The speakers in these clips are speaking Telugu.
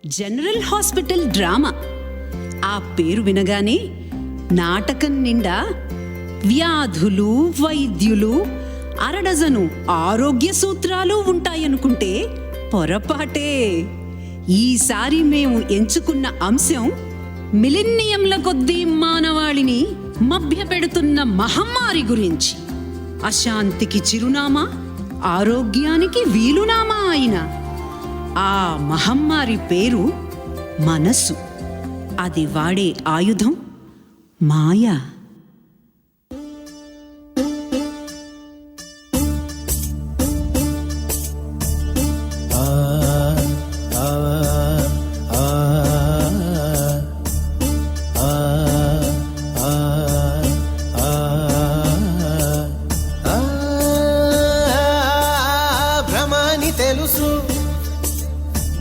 General hospital drama. ఆ పేరు వినగానే నాటకం నిండా వ్యాధులు, వైద్యులు, అరడజను ఆరోగ్య సూత్రాలు ఉంటాయనుకుంటే పొరపాటే. ఈసారి మేము ఎంచుకున్న అంశం మిలిన్నియంల కొద్దీ మానవాళిని మభ్యపెడుతున్న మహమ్మారి గురించి. అశాంతికి చిరునామా, ఆరోగ్యానికి వీలునామా అయిన ఆ మహమ్మారి పేరు మనసు. అది వాడే ఆయుధం మాయ.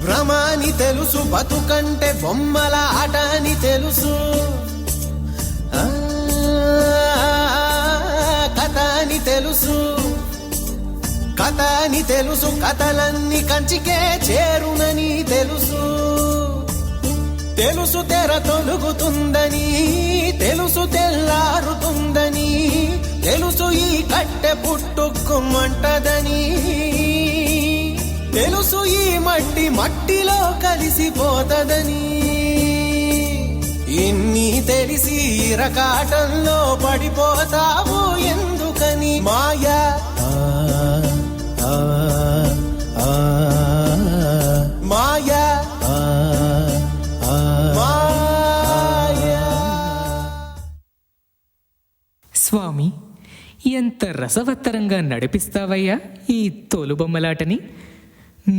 భ్రమాని తెలుసు, బతుకంటే బొమ్మల ఆట అని తెలుసు, కథ అని తెలుసు, కథ అని తెలుసు, కథలన్నీ కంచికే చేరునని తెలుసు. తెలుసు తెర తొలుగుతుందని, తెలుసు తెల్లారుతుందని, తెలుసు ఈ కట్టె పుట్టుకుమంటదని, తెలుసు ఈ మట్టి మట్టిలో కలిసిపోతదని. ఇన్ని తెలిసి ఇరకాటంలో పడిపోతావు ఎందుకని? మాయా మాయా మాయా. స్వామి, ఎంత రసవత్తరంగా నడిపిస్తావయ్యా ఈ తోలుబొమ్మలాటని.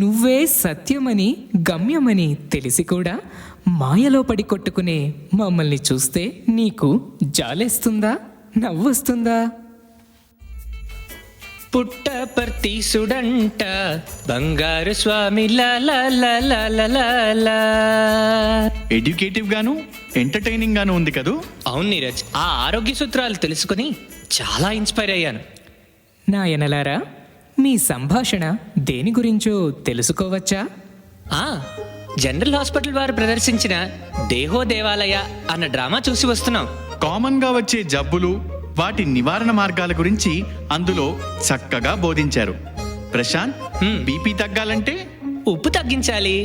నువ్వే సత్యమని, గమ్యమని తెలిసి కూడా మాయలో పడి కొట్టుకునే మమ్మల్ని చూస్తే నీకు జాలేస్తుందా, నవ్వొస్తుందా? పుట్టపర్తీసుడంట బంగారు స్వామి లా. ఎడ్యుకేటివ్ గాను ఎంటర్టైనింగ్ గాను ఉంది కదూ. అవును నీరజ్, ఆ ఆరోగ్య సూత్రాలు తెలుసుకుని చాలా ఇన్స్పైర్ అయ్యాను. నాయనలారా, మీ సంభాషణ దేని గురించో తెలుసుకోవచ్చా? జనరల్ హాస్పిటల్ వారు ప్రదర్శించిన దేహో దేవాలయ అన్న డ్రామా చూసి వస్తున్నాం. కామన్ గా వచ్చే జబ్బులు, వాటి నివారణ మార్గాల గురించి అందులో చక్కగా బోధించారు. ప్రశాంత్, బీపీ తగ్గాలంటే ఉప్పు తగ్గించాలి,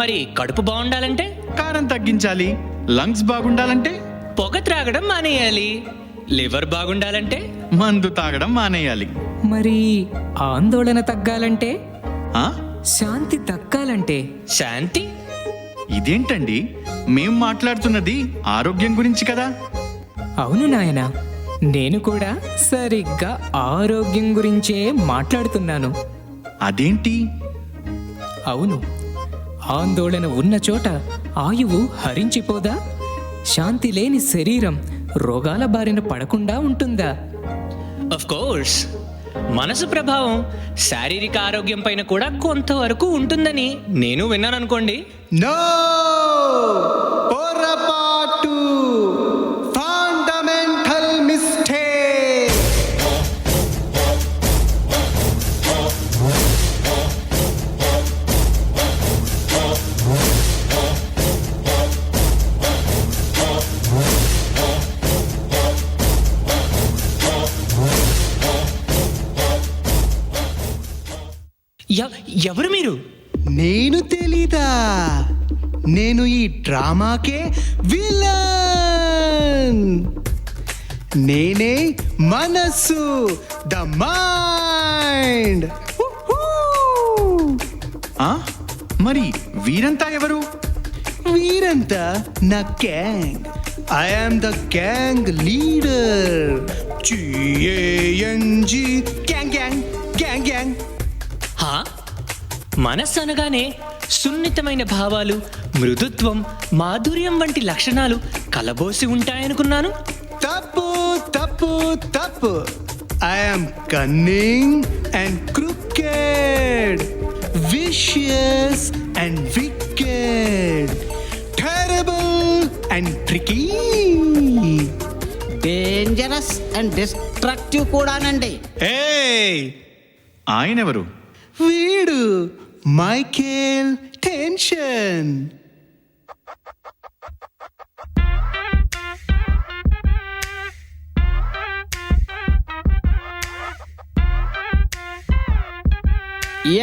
మరి కడుపు బాగుండాలంటే కారం తగ్గించాలి, లంగ్స్ బాగుండాలంటే పొగ త్రాగడం మానేయాలి, లివర్ బాగుండాలంటే మందు తాగడం మానేయాలి, మరి ఆందోళన తగ్గాలంటే, ఆ శాంతి దక్కాలంటే శాంతి. ఇదేంటండి, మేం మాట్లాడుతున్నది ఆరోగ్యం గురించి కదా. అవును నాయనా, నేను కూడా సరిగ్గా ఆరోగ్యం గురించే మాట్లాడుతున్నాను. అదేంటి? అవును, ఆందోళన ఉన్న చోట ఆయువు హరించిపోదా? శాంతి లేని శరీరం రోగాల బారిన పడకుండా ఉంటుందా? ఆఫ్ కోర్స్, మనసు ప్రభావం శారీరక ఆరోగ్యం పైన కూడా కొంతవరకు ఉంటుందని నేను విన్నాను అనుకోండి. నో, పొరపాటు, ఫండమెంటల్ మిస్టేక్. ఎవరు మీరు? నేను తెలీదా? నేను ఈ డ్రామాకే విలన్. నేనే మనస్సు, ద మైండ్. మరి వీరంతా ఎవరు? వీరంతా నా gang. I am the gang leader. GANG, gang gang gang gang. మనస్సు అనగానే సున్నితమైన భావాలు, మృదుత్వం, మాధుర్యం వంటి లక్షణాలు కలబోసి ఉంటాయనుకున్నాను. తప్పు తప్పు తప్పు. I am cunning and crooked, vicious and wicked, terrible and tricky, dangerous and destructive కూడానండి. ఆయనెవరు? వీడు Michael 10 tension.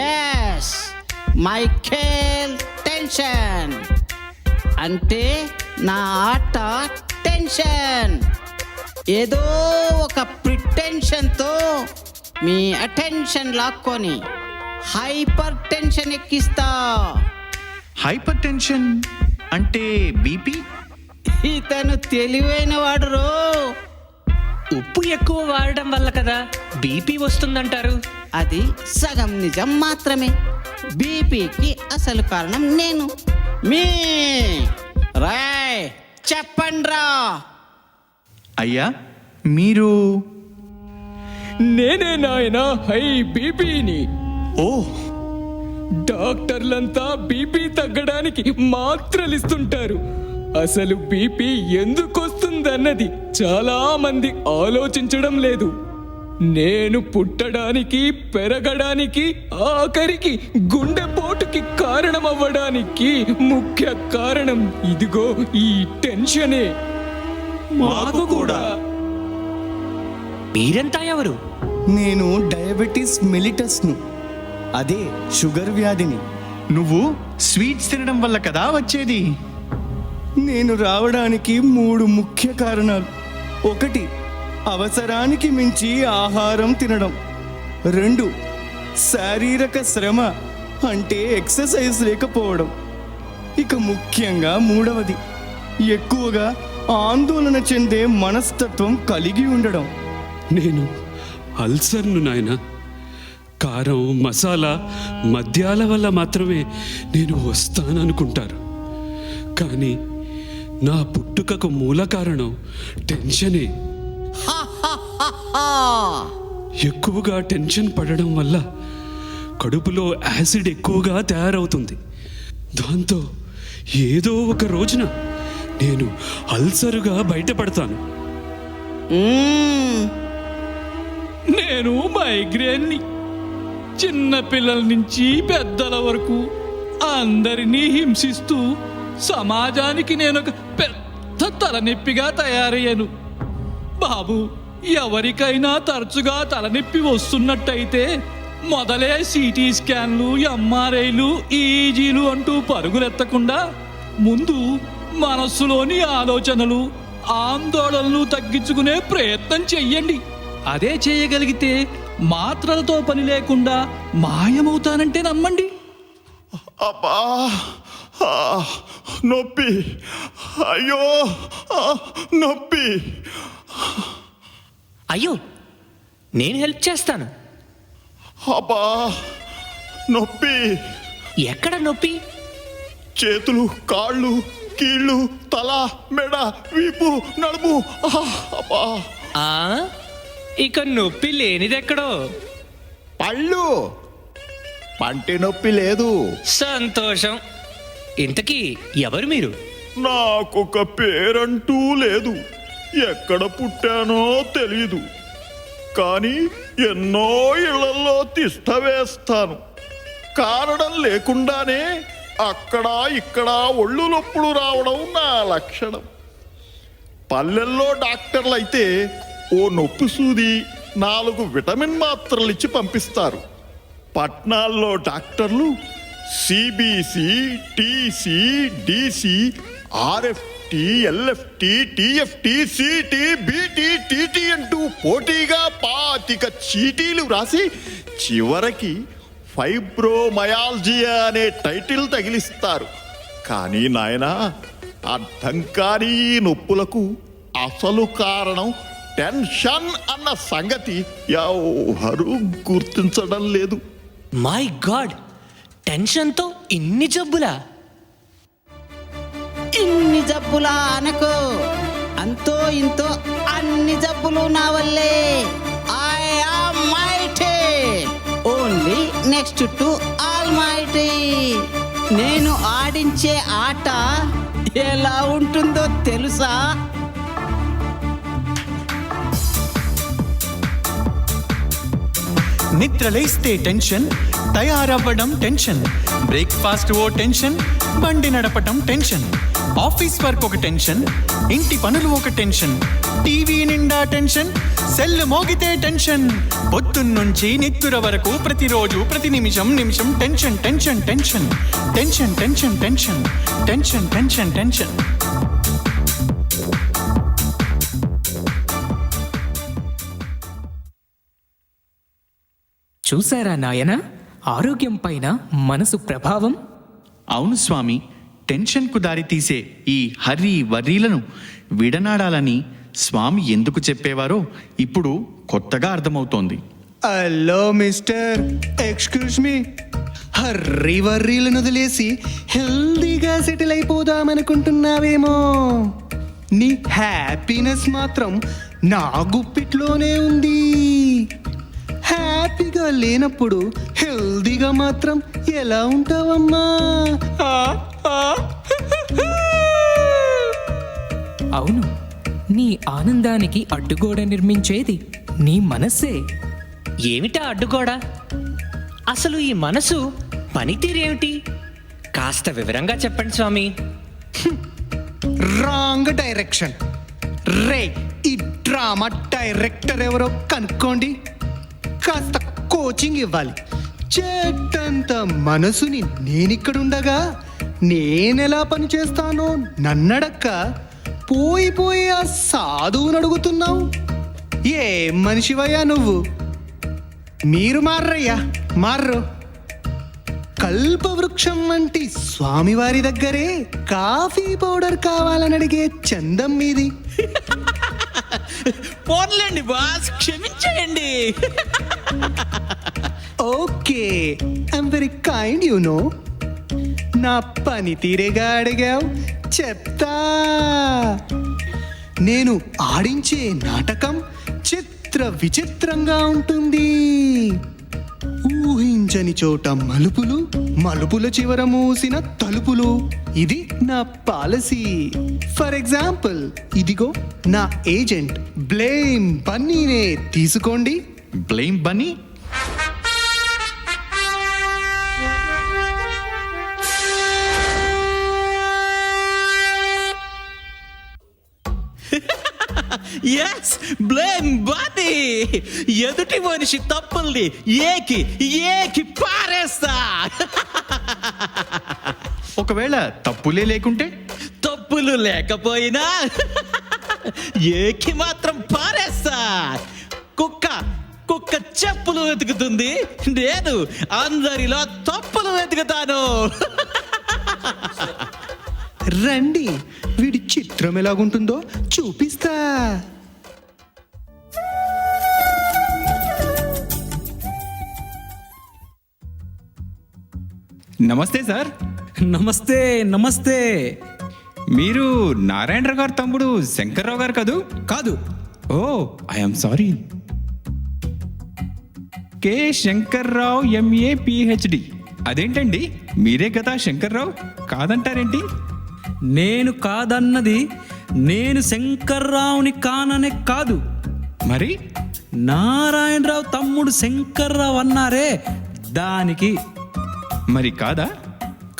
Yes Michael tension అంటే నా ఆట టెన్షన్. ఏదో ఒక ప్రిటెన్షన్తో మీ అటెన్షన్ లాక్కొని హైపర్ టెన్షన్ ఎక్కిస్తా. హైపర్ టెన్షన్ అంటే బీపీ? ఇతను తెలివైన వాడు రో. ఉప్పు ఎక్కువ వాడడం వల్ల కదా బీపీ వస్తుందంటారు. అది సగం నిజం మాత్రమే. బీపీకి అసలు కారణం నేను. మీ రాయ్ చెప్పండ్రా. అయ్యా మీరు? నేనే నాయనా హై బీపీని. ఓ, డాక్టర్లంతా బీపీ తగ్గడానికి మాత్రలిస్తుంటారు. అసలు బీపీ ఎందుకు వస్తుందన్నది చాలా మంది ఆలోచించడం లేదు. నేను పుట్టడానికి, పెరగడానికి, ఆఖరికి గుండెపోటుకి కారణమవ్వడానికి ముఖ్య కారణం ఇదిగో ఈ టెన్షనే. మాకు కూడా. మీరంతా ఎవరు? నేను డయాబెటీస్ మెలిటస్ను, అదే షుగర్ వ్యాధిని. నువ్వు స్వీట్స్ తినడం వల్ల కదా వచ్చేది. నేను రావడానికి 3 ముఖ్య కారణాలు. 1, అవసరానికి మించి ఆహారం తినడం. 2, శారీరక శ్రమ అంటే ఎక్సర్సైజ్ లేకపోవడం. ఇక ముఖ్యంగా 3వది, ఎక్కువగా ఆందోళన చెందే మనస్తత్వం కలిగి ఉండడం. నేను అల్సర్ను నాయనా. కారం, మసాలా, మద్యాల వల్ల మాత్రమే నేను వస్తాననుకుంటారు. కానీ నా పుట్టుకకు మూల కారణం టెన్షనే. ఎక్కువగా టెన్షన్ పడడం వల్ల కడుపులో యాసిడ్ ఎక్కువగా తయారవుతుంది. దాంతో ఏదో ఒక రోజున నేను అల్సరుగా బయటపడతాను. నేను మైగ్రేన్ని. చిన్న పిల్లల నుంచి పెద్దల వరకు అందరినీ హింసిస్తూ సమాజానికి నేను ఒక పెద్ద తలనొప్పిగా తయారయ్యాను. బాబు, ఎవరికైనా తరచుగా తలనొప్పి వస్తున్నట్టయితే మొదలే సిటీ స్కాన్లు, ఎంఆర్ఐలు, ఈజీలు అంటూ పరుగులెత్తకుండా ముందు మనస్సులోని ఆలోచనలు, ఆందోళనలు తగ్గించుకునే ప్రయత్నం చెయ్యండి. అదే చేయగలిగితే మాత్రలతో పని లేకుండా మాయమవుతానంటే నమ్మండి. అబ్బా, నొప్పి, అయ్యో నొప్పి. అయ్యో, నేను హెల్ప్ చేస్తాను. అబ్బా, నొప్పి. ఎక్కడ నొప్పి? చేతులు, కాళ్ళు, కీళ్ళు, తల, మెడ, వీపు, నడుము. అబ్బా. ఆ ఇక నొప్పి లేనిదెక్కడో. పళ్ళు, పంటి నొప్పి లేదు. సంతోషం. ఇంతకీ ఎవరు మీరు? నాకొక పేరంటూ లేదు. ఎక్కడ పుట్టానో తెలీదు. కానీ ఎన్నో ఇళ్లలో తిష్ట వేస్తాను. కారణం లేకుండానే అక్కడ ఇక్కడ ఒళ్ళు నొప్పులు రావడం నా లక్షణం. పల్లెల్లో డాక్టర్లు అయితే ఓ నొప్పి సూది, 4 విటమిన్ మాత్రలు ఇచ్చి పంపిస్తారు. పట్నాల్లో డాక్టర్లు CBC, TC, DC, RFT, LFT, TFT, CT, BT, TT అంటూ పోటీగా 25 చీటీలు వ్రాసి చివరికి ఫైబ్రోమయాల్జియా అనే టైటిల్ తగిలిస్తారు. కానీ నాయనా, అర్థం కాని ఈ నొప్పులకు అసలు కారణం టెన్షన్ అన్న సంగతి ఎవరు గుర్తించడం లేదు. మై గాడ్, టెన్షన్తో ఇన్ని జబ్బులా? ఇన్ని జబ్బులా అనకు. అంతో ఇంతో అన్ని జబ్బులు నా వల్లే. I am mighty, only next to all mighty. నేను ఆడించే ఆట ఎలా ఉంటుందో తెలుసా? నిద్రలేస్తే టెన్షన్, తయారవ్వడం టెన్షన్, బ్రేక్ఫాస్ట్ ఓ టెన్షన్, బండి నడపటం టెన్షన్, ఆఫీస్ వర్క్ ఒక టెన్షన్, ఇంటి పనులు ఒక టెన్షన్, టీవీ నిండా టెన్షన్, సెల్ మోగితే టెన్షన్, పొద్దున్నుంచి నిద్ర వరకు ప్రతిరోజు ప్రతి నిమిషం నిమిషం tension tension tension tension tension tension tension tension tension. చూసారా నాయన ఆరోగ్యం పైన మనసు ప్రభావం? అవును స్వామి, టెన్షన్కు దారితీసే ఈ హర్రీ వర్రీలను విడనాడాలని స్వామి ఎందుకు చెప్పేవారో ఇప్పుడు కొత్తగా అర్థమవుతోంది. Hello mister, excuse me, hurry వర్రీలను వదిలేసి హెల్దీగా సెటిల్ అయిపోదామనుకుంటున్నావేమో. నీ హ్యాపీనెస్ మాత్రం నా గుప్పిట్లోనే ఉంది. హ్యాపీగా లేనప్పుడు హెల్దీగా మాత్రం ఎలా ఉంటావమ్మా? అవును, నీ ఆనందానికి అడ్డుగోడ నిర్మించేది నీ మనస్సే. ఏమిటా అడ్డుగోడ? అసలు ఈ మనసు పనితీరేమిటి? కాస్త వివరంగా చెప్పండి స్వామి. Wrong direction. రే, ఈ డ్రామా డైరెక్టర్ ఎవరో కనుక్కోండి. కాస్త కోచింగ్ ఇవ్వాలి. చెట్టంత మనసుని నేనిక్కడుండగా నేనెలా పని చేస్తానో నన్నడక్క పోయి పోయి ఆ సాధువుని అడుగుతున్నావు. ఏ మనిషివయ్యా నువ్వు? మీరు మార్రయ్యా, మార్రు. కల్పవృక్షం వంటి స్వామివారి దగ్గరే కాఫీ పౌడర్ కావాలని అడిగే చందం మీది. పోన్లేండి బాస్, క్షమించేయండి. Okay, I'm very kind you know. నా పని తీరేగా అడిగావు, చెప్తా. నేను ఆడించే నాటకం చిత్ర విచిత్రంగా ఉంటుంది. ఊహించని చోట మలుపులు, మలుపుల చివర మూసిన తలుపులు. ఇది నా పాలసీ. ఫర్ ఎగ్జాంపుల్, ఇదిగో నా ఏజెంట్ బ్లేమ్ బన్నీనే తీసుకోండి. Blame Bunny? Yes, blame Bunny. ఎదుటి మనిషి తప్పుల్ని ఏకి ఏకి పారేస్తా. ఒకవేళ తప్పులే లేకుంటే? తప్పులు లేకపోయినా ఏకి మాత్రం పారేస్తా. కుక్క కుక్క చెప్పులు వెతుకుతుంది, నేను అందరిలో తప్పులు వెతుకుతాను. రండి, వీడి చిత్రం ఎలాగుంటుందో చూపిస్తా. నమస్తే సార్. నమస్తే నమస్తే. మీరు నారాయణరావు గారు తమ్ముడు శంకర్రావు గారు కదూ? కాదు. Oh, I'm sorry. K Shankarrao MA PhD. అదేంటండి, మీరే కదా శంకర్రావు, కాదంటారేంటి? నేను కాదన్నది నేను శంకర్రావుని కాననే కాదు, మరి నారాయణరావు తమ్ముడు శంకర్రావు అన్నారే దానికి. మరి కాదా?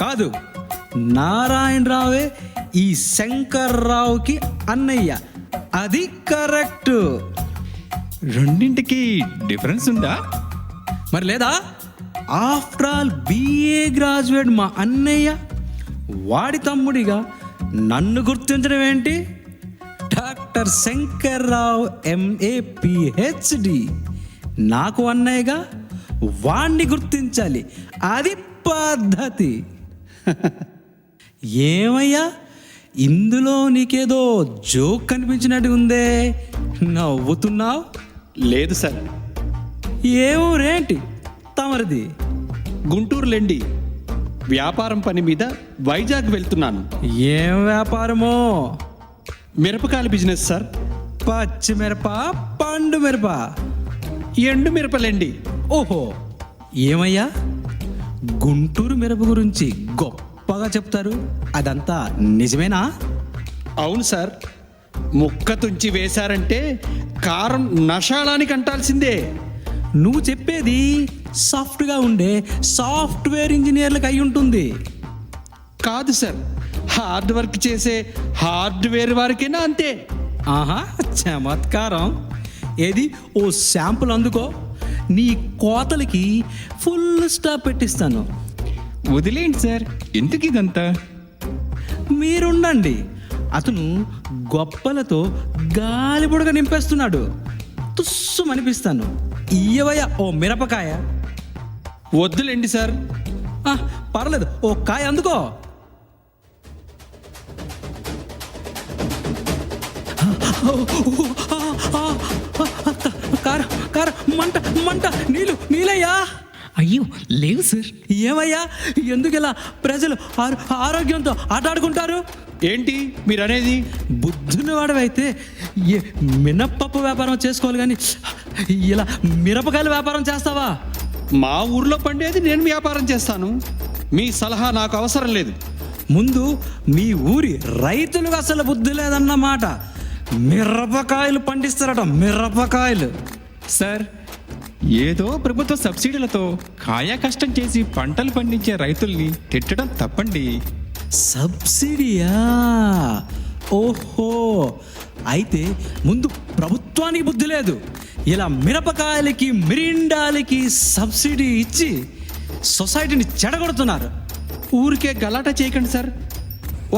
కాదు, నారాయణరావే ఈ శంకర్రావుకి అన్నయ్య. అది కరెక్ట్. రెండింటికి డిఫరెన్స్ ఉందా? మరి లేదా? ఆఫ్టర్ ఆల్ బిఏ గ్రాడ్యుయేట్ మా అన్నయ్య, వాడి తమ్ముడిగా నన్ను గుర్తించడం ఏంటి? Doctor Shankar Rao MA PhD. నాకు అన్నయ్యగా వాణ్ణి గుర్తించాలి, అది పద్ధతి. ఏమయ్యా, ఇందులో నీకేదో జోక్ కనిపించినట్టు ఉందే, నవ్వుతున్నావు? లేదు సార్. ఏమోరేంటి తమరిది? గుంటూరులేండి, వ్యాపారం పని మీద వైజాగ్ వెళ్తున్నాను. ఏం వ్యాపారమో? మిరపకాయల బిజినెస్ సార్. పచ్చిమిరప, పండు మిరప, ఎండు మిరపలేండి. ఓహో. ఏమయ్యా, గుంటూరు మిరప గురించి గొప్పగా చెప్తారు, అదంతా నిజమేనా? అవును సార్, ముక్క తుంచి వేశారంటే కారం నషాలానికి అంటాల్సిందే. నువ్వు చెప్పేది సాఫ్ట్గా ఉండే సాఫ్ట్వేర్ ఇంజనీర్లకు అయి ఉంటుంది. కాదు సార్, హార్డ్ వర్క్ చేసే హార్డ్వేర్ వారికైనా అంతే. ఆహా, చమత్కారం. ఏది ఓ శాంపుల్ అందుకో, నీ కోతలకి ఫుల్ స్టాప్ పెట్టిస్తాను. వదిలేండి సార్, ఎందుకు ఇదంతా? మీరుండండి, అతను గొప్పలతో గాలిబుడగా నింపేస్తున్నాడు. తుస్సు అనిపిస్తాను. ఇయ్యవయ్య ఓ మిరపకాయ. వద్దులేండి సార్. పర్లేదు, ఓ కాయ అందుకో. కారం కారం, మంట మంట, నీలయ్యా. అయ్యో లేవు సార్. ఏమయ్యా, ఎందుకు ఇలా ప్రజలు ఆరోగ్యంతో ఆటాడుకుంటారు? ఏంటి మీరు అనేది? బుద్ధుని వాడవైతే మినప్పప్పు వ్యాపారం చేసుకోవాలి, కానీ ఇలా మిరపకాయల వ్యాపారం చేస్తావా? మా ఊర్లో పండేది నేను వ్యాపారం చేస్తాను. మీ సలహా నాకు అవసరం లేదు. ముందు మీ ఊరి రైతులకు అసలు బుద్ధి లేదన్నమాట. మిరపకాయలు పండిస్తారట, మిరపకాయలు. సార్, ఏదో ప్రభుత్వ సబ్సిడీలతో కాయా కష్టం చేసి పంటలు పండించే రైతుల్ని తిట్టడం తప్పండి. సబ్సిడీయా? ఓహో, అయితే ముందు ప్రభుత్వానికి బుద్ధి లేదు. ఇలా మిరపకాయలకి మిరిండాలకి సబ్సిడీ ఇచ్చి సొసైటీని చెడగొడుతున్నారు. ఊరికే గలాట చేయకండి సార్.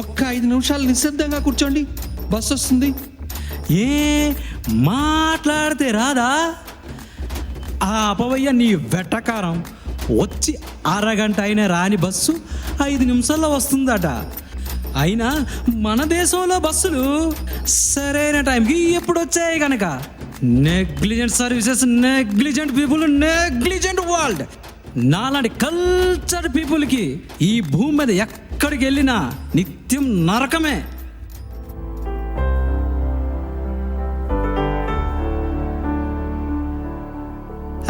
ఒక్క 5 నిమిషాలు నిశ్శబ్దంగా కూర్చోండి, బస్సు వస్తుంది. ఏ మాట్లాడితే రాదా? ఆ అపవయ్య నీ వెటకారం. వచ్చి అరగంట అయినా రాని బస్సు 5 నిమిషాల్లో వస్తుందట. అయినా మన దేశంలో బస్సులు సరైన టైంకి ఎప్పుడు వచ్చాయి కనుక. Negligent services, negligent people, negligent world. నాలాంటి కల్చర్డ్ పీపుల్కి ఈ భూమి మీద ఎక్కడికి వెళ్ళినా నిత్యం నరకమే.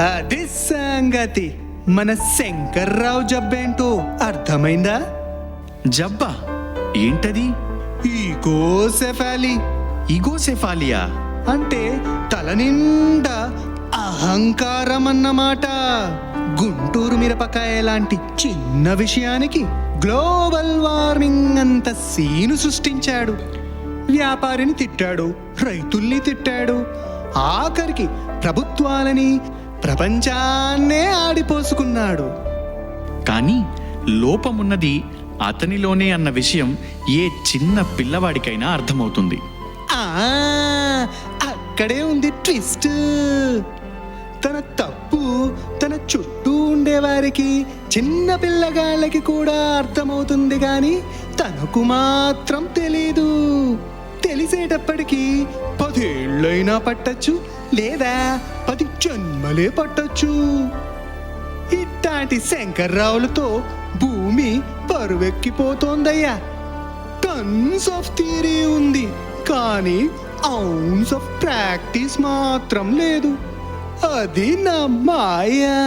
అది సంగతి. మన శంకర్రావు జబ్బేంటో అర్థమైందా? జబ్బా ఏంటది? ఈగోసెఫాలి. ఈగోసెఫాలియా అంటే తల నిండా అహంకారం అన్నమాట. గుంటూరు మిరపకాయ లాంటి చిన్న విషయానికి గ్లోబల్ వార్మింగ్ అంత సీను సృష్టించాడు. వ్యాపారిని తిట్టాడు, రైతుల్ని తిట్టాడు, ఆఖరికి ప్రభుత్వాలని ప్రపంచాన్నే ఆడిపోసుకున్నాడు. కానీ లోపమున్నది అతనిలోనే అన్న విషయం ఏ చిన్న పిల్లవాడికైనా అర్థమవుతుంది. అక్కడే ఉంది ట్విస్ట్. తన తప్పు తన చుట్టూ ఉండేవారికి, చిన్న పిల్లగాళ్ళకి కూడా అర్థమవుతుంది, కానీ తనకు మాత్రం తెలీదు. తెలిసేటప్పటికి 10 ఏళ్ళైనా పట్టచ్చు, లేదా 10 జన్మలే పట్టచ్చు. ఇట్లాంటి శంకర్రావులతో భూమి బరువెక్కిపోతోందయ్యా. టన్స్ ఆఫ్ థియరీ ఉంది, కానీ ఔన్స్ ఆఫ్ ప్రాక్టీస్ మాత్రం లేదు. అది నా మాయా.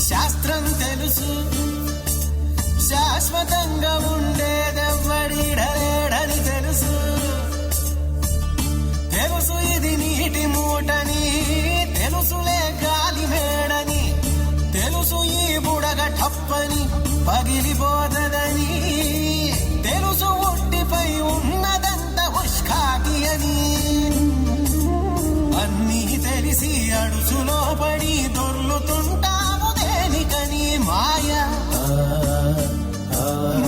శాస్త్రం తెలుసు, శాశ్వతంగా ఉండేదెవ్వడిడలేడని తెలుసు. తెలుసు ఇది నీటి మూటని, తెలుసులే గాలి మేడని, తెలుసు ఈ బుడగ టప్పని పగిలిపోతదని, తెలుసు ఒట్టిపై ఉన్నదంత ఉష్కాకి అని. అన్నీ తెలిసి అడుసులో పడి దొర్లుతుంటావు దేనికని మాయా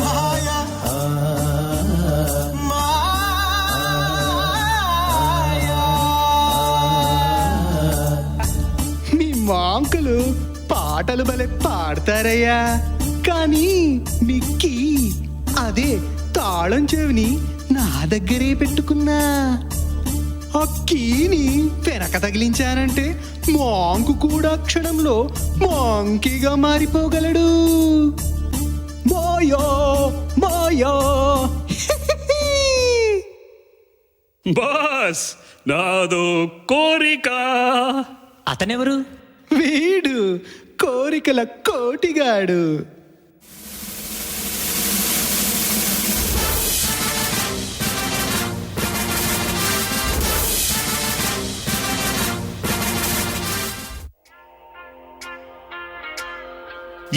మాయా మీ మాంకులు పాటలు భలే పాడతారయ్యా, కానీ మిక్కి అదే తాళం చెవిని నా దగ్గరే పెట్టుకున్నా. ఆ కీని వెనక తగిలించానంటే మాంకు కూడా క్షణంలో మాంకీగా మారిపోగలడు. మాయా మాయా. బాస్, నాదో కోరిక. అతనెవరు? వీడు కోరికల కోటిగాడు.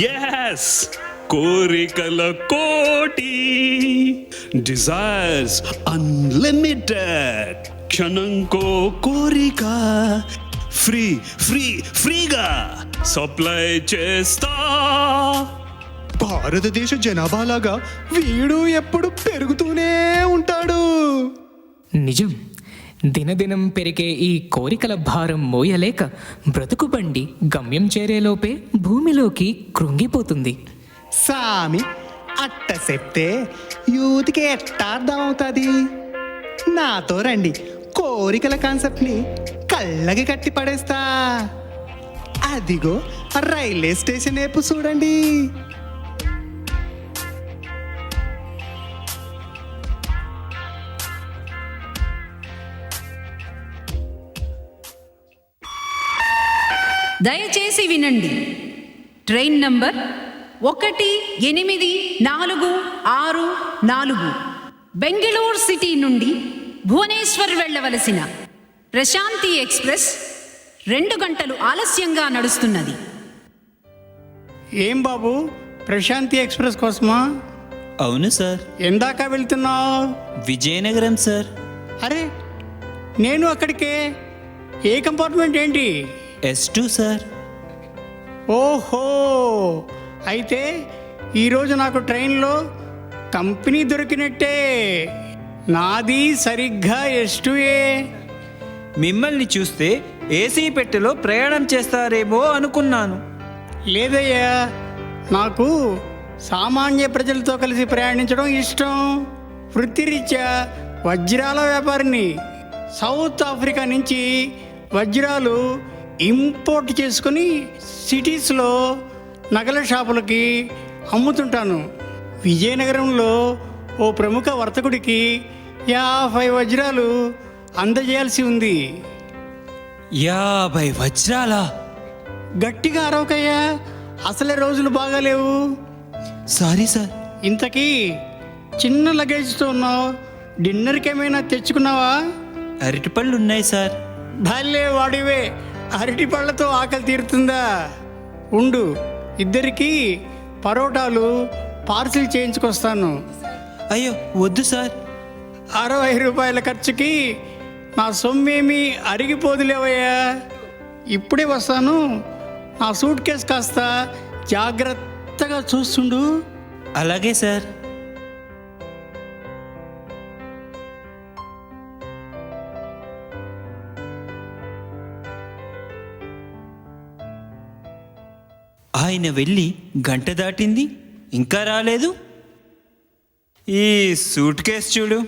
ఎస్, కోరికల కోటి. Desires unlimited. క్షణంకో కోరిక ఫ్రీ ఫ్రీ ఫ్రీగా సప్లై చేస్తా. భారతదేశ జనాభాలాగా వీడు ఎప్పుడు పెరుగుతూనే ఉంటాడు. నిజం. దినదినం పెరిగే ఈ కోరికల భారం మోయలేక బ్రతుకు బండి గమ్యం చేరేలోపే భూమిలోకి కృంగిపోతుంది. సామి అట్ట చెప్తే యూత్కి ఎట్టా అర్థమవుతుంది? నాతో రండి, కోరికల కాన్సెప్ట్ని కళ్ళకి కట్టి పడేస్తా. అదిగో రైల్వే స్టేషన్ వైపు చూడండి. దయచేసి వినండి. ట్రైన్ నంబర్ 1846 బెంగళూరు సిటీ నుండి భువనేశ్వర్ వెళ్ళవలసిన ప్రశాంతి ఎక్స్ప్రెస్ 2 గంటలు ఆలస్యంగా నడుస్తున్నది. ఏం బాబు, ప్రశాంతి ఎక్స్ప్రెస్ కోసమా? అవును సార్. ఎందాక వెళ్తున్నావు? విజయనగరం సార్. అరే, నేను అక్కడికే. ఏ కంపార్ట్మెంట్ ఏంటి? S2 sir. ఓహో, అయితే ఈరోజు నాకు ట్రైన్లో కంపెనీ దొరికినట్టే. నాది సరిగ్గా S2ఏ. మిమ్మల్ని చూస్తే ఏసీ పెట్టెలో ప్రయాణం చేస్తారేమో అనుకున్నాను. లేదయ్యా, నాకు సామాన్య ప్రజలతో కలిసి ప్రయాణించడం ఇష్టం. వృత్తిరీత్యా వజ్రాల వ్యాపారిని. సౌత్ ఆఫ్రికా నుంచి వజ్రాలు ఇంపోర్ట్ చేసుకుని సిటీస్లో నగల షాపులకి అమ్ముతుంటాను. విజయనగరంలో ఓ ప్రముఖ వర్తకుడికి 50 వజ్రాలు అందజేయాల్సి ఉంది. 50 వజ్రాలా? గట్టిగా అరవకయ్యా, అసలే రోజులు బాగాలేవు. Sorry sir. ఇంతకీ చిన్న లగేజ్తో ఉన్నావు, డిన్నర్కి ఏమైనా తెచ్చుకున్నావా? అరటిపళ్ళు ఉన్నాయి సార్. భలే వాడివే, అరటి పళ్ళతో ఆకలి తీరుతుందా? ఉండు, ఇద్దరికి పరోటాలు పార్సిల్ చేయించుకొస్తాను. అయ్యో వద్దు సార్. 60 రూపాయల ఖర్చుకి నా సొమ్మేమీ అరిగిపోదులేవయ్యా. ఇప్పుడే వస్తాను. నా సూట్ కేసు కాస్త జాగ్రత్తగా చూస్తుండు. అలాగే సార్. ఆయన వెళ్ళి గంట దాటింది, ఇంకా రాలేదు. ఈ సూట్ కేసు చూడు,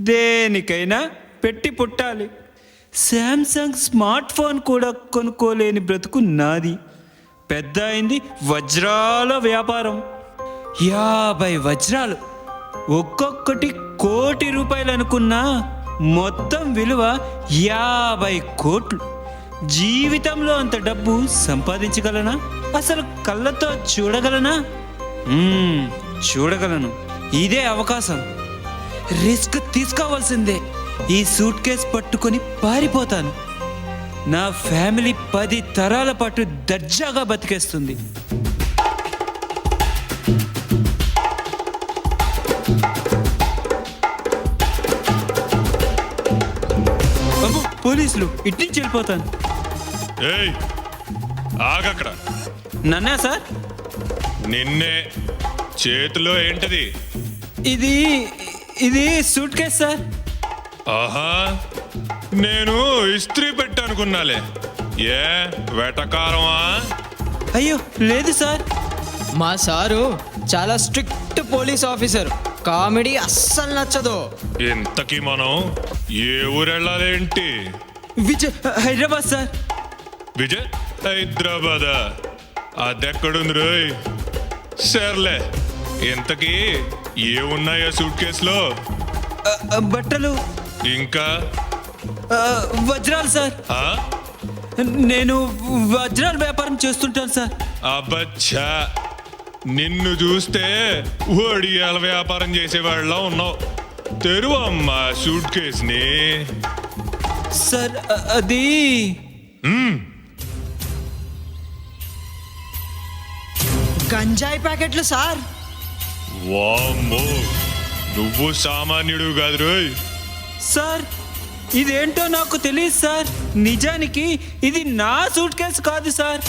దేనికైనా పెట్టి పుట్టాలి. శాంసంగ్ స్మార్ట్ ఫోన్ కూడా కొనుక్కోలేని బ్రతుకు నాది. పెద్ద అయింది వజ్రాల వ్యాపారం. 50 వజ్రాలు, ఒక్కొక్కటి ₹1 కోటి అనుకున్నా మొత్తం విలువ 50 కోట్లు. జీవితంలో అంత డబ్బు సంపాదించగలనా? అసలు కళ్ళతో చూడగలనా? చూడగలను. ఇదే అవకాశం. రిస్క్ తీసుకోవాల్సిందే. ఈ సూట్ కేస్ పట్టుకొని పారిపోతాను. నా ఫ్యామిలీ 10 తరాల పాటు దర్జాగా బతికేస్తుంది. పోలీసులు! ఇటు నుంచి వెళ్ళిపోతాను. ఏయ్ ఆగక్కడ. నన్నా సార్? నిన్నే. చేతిలో ఏంటది? ఇది ఇది సూట్ కేస్ సార్. ఆహా, నేను ఇస్త్రీ పెట్టనుకున్నాలే. ఏ వెటకారమా? అయ్యో లేదు సార్. మా సారు చాలా స్ట్రిక్ట్ పోలీస్ ఆఫీసర్. కామెడీ అస్సలు నచ్చదు. ఇంతకీ మనం ఏ ఊరెళ్ళాలేంటి? విజయ్, హైదరాబాద్ సార్. విజయ్ హైదరాబాదా? అదెక్కడుంది రోయ్? సర్లే, ఇంతకీ ఏమున్నాయా సూట్ కేసులో? బట్టలు, ఇంకా వజ్రాలు సార్. ఆ? నేను వజ్రాల వ్యాపారం చేస్తుంటాను సార్. అబ్బచ్చా, నిన్ను చూస్తే ఒడియాల వ్యాపారం చేసేవాళ్ళ ఉన్నావు. తెరువు అమ్మా సూట్ కేసుని. సార్ అది గంజాయి ప్యాకెట్లు సార్. వామ్మో, నువ్వు సామాన్యుడు కాదు రోయ్. సార్ ఇదేంటో నాకు తెలియదు సార్. నిజానికి ఇది నా సూట్ కేసు కాదు సార్.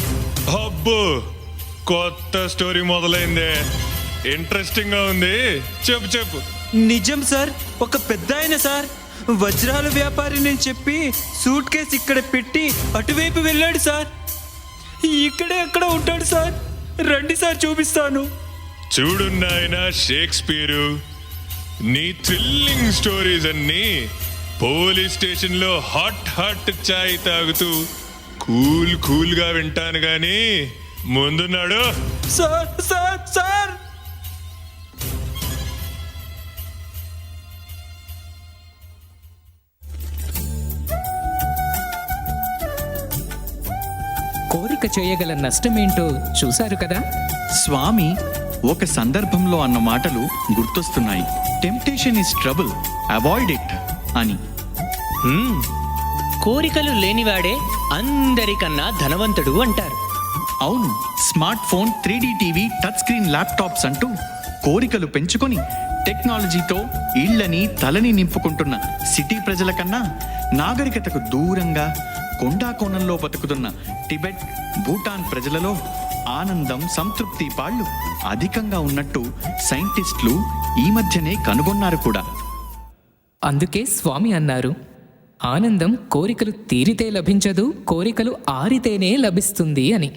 అబ్బో, కొత్త స్టోరీ మొదలైందే. ఇంట్రెస్టింగ్ గా ఉంది, చెప్పు చెప్పు. నిజం సార్. ఒక పెద్ద ఆయన సార్, వజ్రాల వ్యాపారి నేను చెప్పి సూట్ కేసు ఇక్కడ పెట్టి అటువైపు వెళ్ళాడు సార్. ఇక్కడే ఎక్కడ ఉంటాడు సార్. రండి సార్, చూపిస్తాను. చూడు నాయనా షేక్స్పియరు, నీ థ్రిల్లింగ్ స్టోరీస్ అన్నీ పోలీస్ స్టేషన్ లో హాట్ హాట్ చాయ్ తాగుతూ కూల్ గా వింటాను గాని ముందున్నాడు. సార్ సార్ సార్ కోరిక చేయగల నష్టమేంటో చూశారు కదా. స్వామి ఒక సందర్భంలో అన్న మాటలు గుర్తొస్తున్నాయి. Temptation is trouble, avoid it అని. కోరికలు లేనివాడే అందరికన్నా ధనవంతుడు అంటారు. అవును, smart phone, 3D TV, touch screen laptops అంటూ కోరికలు పెంచుకొని టెక్నాలజీతో ఇళ్లని తలని నింపుకుంటున్న సిటీ ప్రజల కన్నా నాగరికతకు దూరంగా కొండా కోణంలో బతుకుతున్న టిబెట్, భూటాన్ ప్రజలలో ఆనందం, సంతృప్తి పాళ్ళు అధికంగా ఉన్నట్టు సైంటిస్టులు ఈ మధ్యనే కనుగొన్నారు కూడా. అందుకే స్వామి అన్నారు, ఆనందం కోరికలు తీరితే లభించదు, కోరికలు ఆరితేనే లభిస్తుంది అని.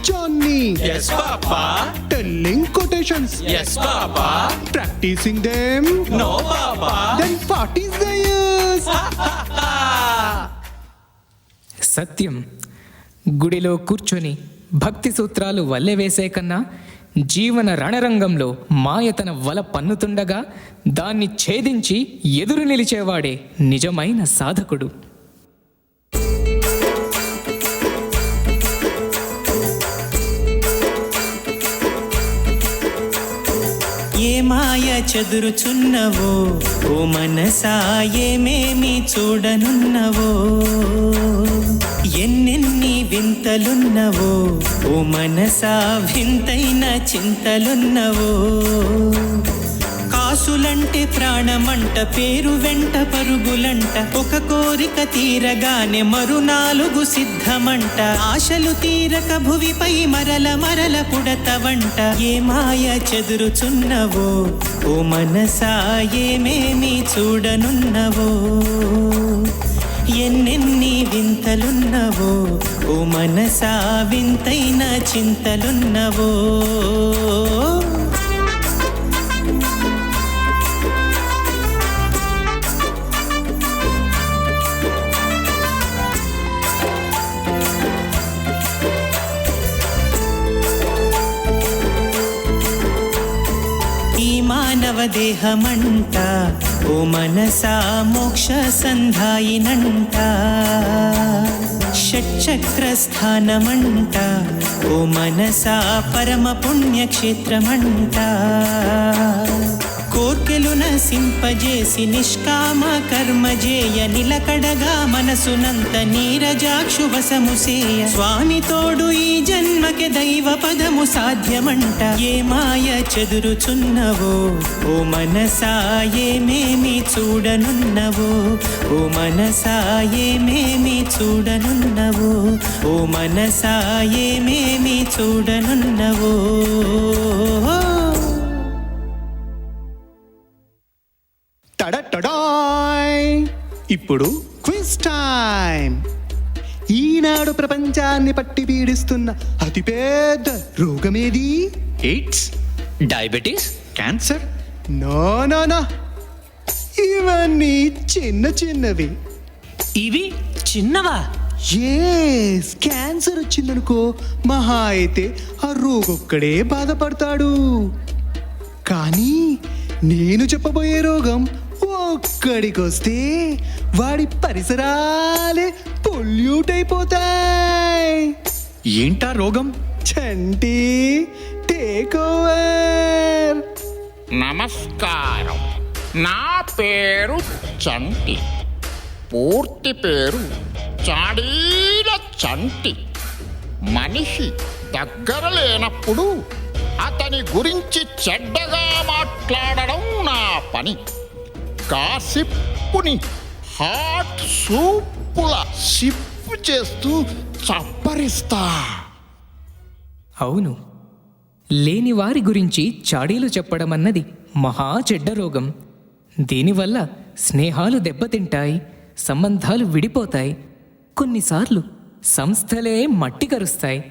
Johnny. Yes, Papa. Telling quotations. Yes, Papa. Practicing them. No, Papa. Then what is the use? సత్యం. గుడిలో కూర్చొని భక్తి సూత్రాలు వల్లెవేసే కన్నా జీవన రణరంగంలో మాయ తన వల పన్నుతుండగా దాన్ని ఛేదించి ఎదురు నిలిచేవాడే నిజమైన సాధకుడు. ఏ మాయ చెదురుచున్నవో ఓ మనసా, ఏమేమి చూడనున్నవో, ఎన్నెన్ని వింతలున్నవో ఓ మనసా, వింతైన చింతలున్నవో. కాసులంటే ప్రాణమంట, పేరు వెంట పరుగులంట, ఒక కోరిక తీరగానే మరు 4 సిద్ధమంట. ఆశలు తీరక భువిపై మరల మరల పుడతవంట. ఏ మాయ చెదురుచున్నవో ఓ మనసా, ఏమేమి చూడనున్నవో, ఎన్నెన్ని వింతలున్నవో ఓ మనసా, వింతైన చింతలున్నవో. మానవ దేహమంట ఓ మనసా, మోక్ష సంధాయినంట. షట్చక్ర స్థానమంట ఓ మనసా, పరమ పుణ్యక్షేత్రమంట. కోర్కెలు నసింపజేసి నిష్కామ కర్మజేయ, నిలకడగా మనసునంత నీరజాక్షువసముసేయ. స్వామి తోడు ఈ జన్మ పలికే దైవ పదము సాధ్యమంట. ఏ మాయ చెదురుచున్నవో ఓ మనసా ఏమేమి చూడనున్నవో, ఓ మనసా ఏమేమి చూడనున్నవో, ఓ మనసా ఏమేమి చూడనున్నవో. టడటడాయ్! ఇప్పుడు క్విజ్ టైం. ఈనాడు ప్రపంచాన్ని పట్టి పీడిస్తున్న అతిపెద్ద రోగమేది? AIDS, diabetes, cancer. No no no, ఇవన్నీ చిన్న చిన్నవి. ఇవి చిన్నవా? ఎస్, క్యాన్సర్ వచ్చిందనుకో మహా అయితే ఆ రోగొక్కడే బాధపడతాడు. కానీ నేను చెప్పబోయే రోగం ఒక్కడికొస్తే వాడి పరిసరాలే పొల్యూట్ అయిపోతాయి. ఏంటా రోగం? చంటి, టేక్ ఓవర్. నమస్కారం, నా పేరు చంటి. పూర్తి పేరు చాడీల చంటి. మనిషి దగ్గర లేనప్పుడు అతని గురించి చెడ్డగా మాట్లాడడం నా పని. కాసిప్పుని హాట్ సూపుల సిప్పు చేస్తూ చప్పరిస్తా. అవును, లేని వారి గురించి చాడీలు చెప్పడం అన్నది మహా చెడ్డ రోగం. దీనివల్ల స్నేహాలు దెబ్బతింటాయి, సంబంధాలు విడిపోతాయి, కొన్నిసార్లు సంస్థలే మట్టి కరుస్తాయి.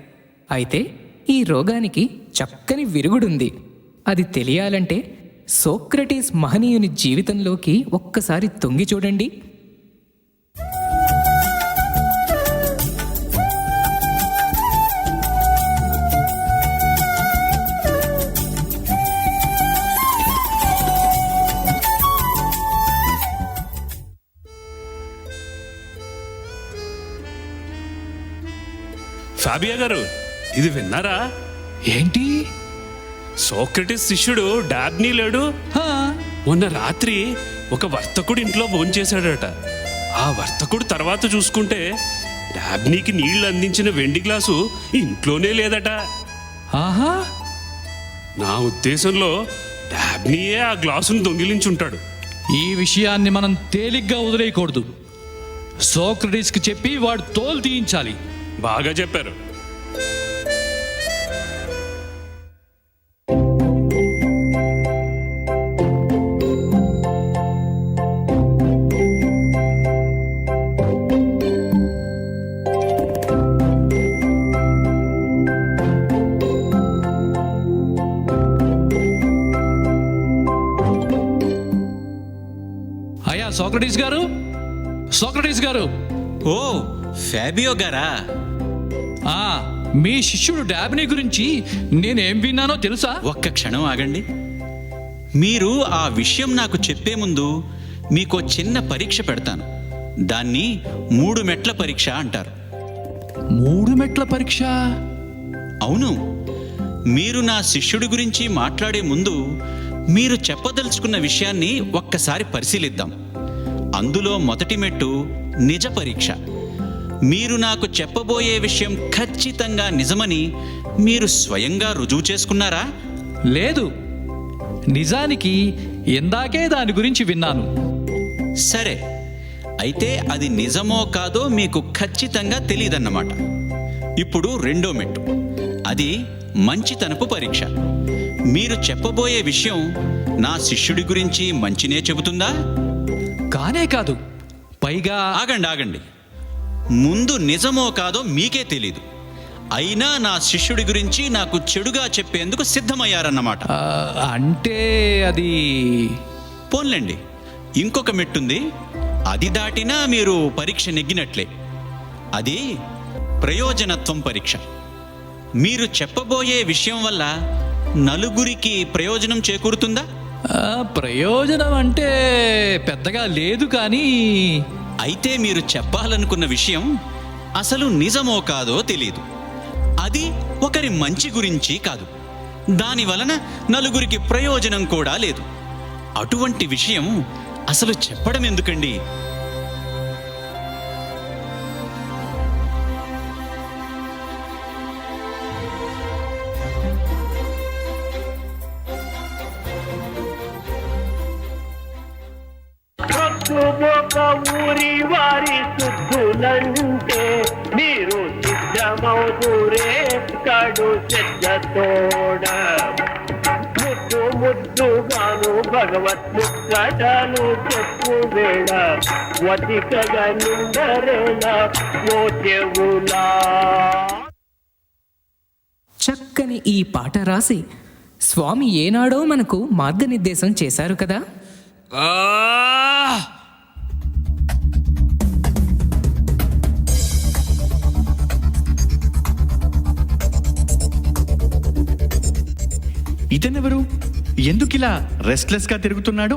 అయితే ఈ రోగానికి చక్కని విరుగుడుంది. అది తెలియాలంటే సోక్రటీస్ మహనీయుని జీవితంలోకి ఒక్కసారి తొంగి చూడండి. ఫాబియా గారు, ఇది విన్నారా? ఏంటి? సోక్రటిస్ శిష్యుడు డాబ్నీ లేడు, మొన్న రాత్రి ఒక వర్తకుడు ఇంట్లో భోంచేశాడట. ఆ వర్తకుడు తర్వాత చూసుకుంటే డాబ్నీకి నీళ్లు అందించిన వెండి గ్లాసు ఇంట్లోనే లేదట. ఆహా, నా ఉద్దేశంలో డాబ్నీయే ఆ గ్లాసును దొంగిలించుంటాడు. ఈ విషయాన్ని మనం తేలిగ్గా వదిలేయకూడదు. సోక్రటీస్కి చెప్పి వాడు తోలు తీయించాలి. బాగా చెప్పారు. అయ్యా సోక్రటీస్ గారు, సోక్రటీస్ గారు. ఓ, ఫాబియో గారా? మీ శిష్యుడు డాబ్నీ గురించి నేనేం విన్నానో తెలుసా? ఒక్క క్షణం ఆగండి. మీరు ఆ విషయం నాకు చెప్పే ముందు మీకు చిన్న పరీక్ష పెడతాను. దాన్ని 3 మెట్ల పరీక్ష అంటారు. 3 మెట్ల పరీక్ష? అవును. మీరు నా శిష్యుడి గురించి మాట్లాడే ముందు మీరు చెప్పదలుచుకున్న విషయాన్ని ఒక్కసారి పరిశీలిద్దాం. అందులో మొదటి మెట్టు నిజ పరీక్ష. మీరు నాకు చెప్పబోయే విషయం ఖచ్చితంగా నిజమని మీరు స్వయంగా రుజువు చేసుకున్నారా? లేదు, నిజానికి ఇందాకే దాని గురించి విన్నాను. సరే, అయితే అది నిజమో కాదో మీకు ఖచ్చితంగా తెలియదన్నమాట. ఇప్పుడు రెండో మెట్టు, అది మంచితనపు పరీక్ష. మీరు చెప్పబోయే విషయం నా శిష్యుడి గురించి మంచినే చెబుతుందా? కానే కాదు, పైగా... ఆగండి. ముందు నిజమో కాదో మీకే తెలీదు, అయినా నా శిష్యుడి గురించి నాకు చెడుగా చెప్పేందుకు సిద్ధమయ్యారన్నమాట. అంటే అది... పోన్లేండి, ఇంకొక మెట్టుంది. అది దాటినా మీరు పరీక్ష నెగ్గినట్లే. అది ప్రయోజనత్వం పరీక్ష. మీరు చెప్పబోయే విషయం వల్ల నలుగురికి ప్రయోజనం చేకూరుతుందా? ప్రయోజనం అంటే పెద్దగా లేదు, కానీ... అయితే మీరు చెప్పాలనుకున్న విషయం అసలు నిజమో కాదో తెలియదు. అది ఒకరి మంచి గురించి కాదు, దాని వలన నలుగురికి ప్రయోజనం కూడా లేదు. అటువంటి విషయం అసలు చెప్పడం ఎందుకండి? చేయునంటే మీరు సిద్ధమవుతురే కడు సిద్ధతోడ ముద్దు ముద్దుగాను భగవత్ ముక్కటలు చెప్పు వేళ వతికగా నిందరేణ ఓ చెవులా. చక్కని ఈ పాట రాసి స్వామి ఏనాడో మనకు మార్గనిర్దేశం చేశారు కదా. ఇతనెవరు? ఎందుకిలా రెస్ట్లెస్ గా తిరుగుతున్నాడు?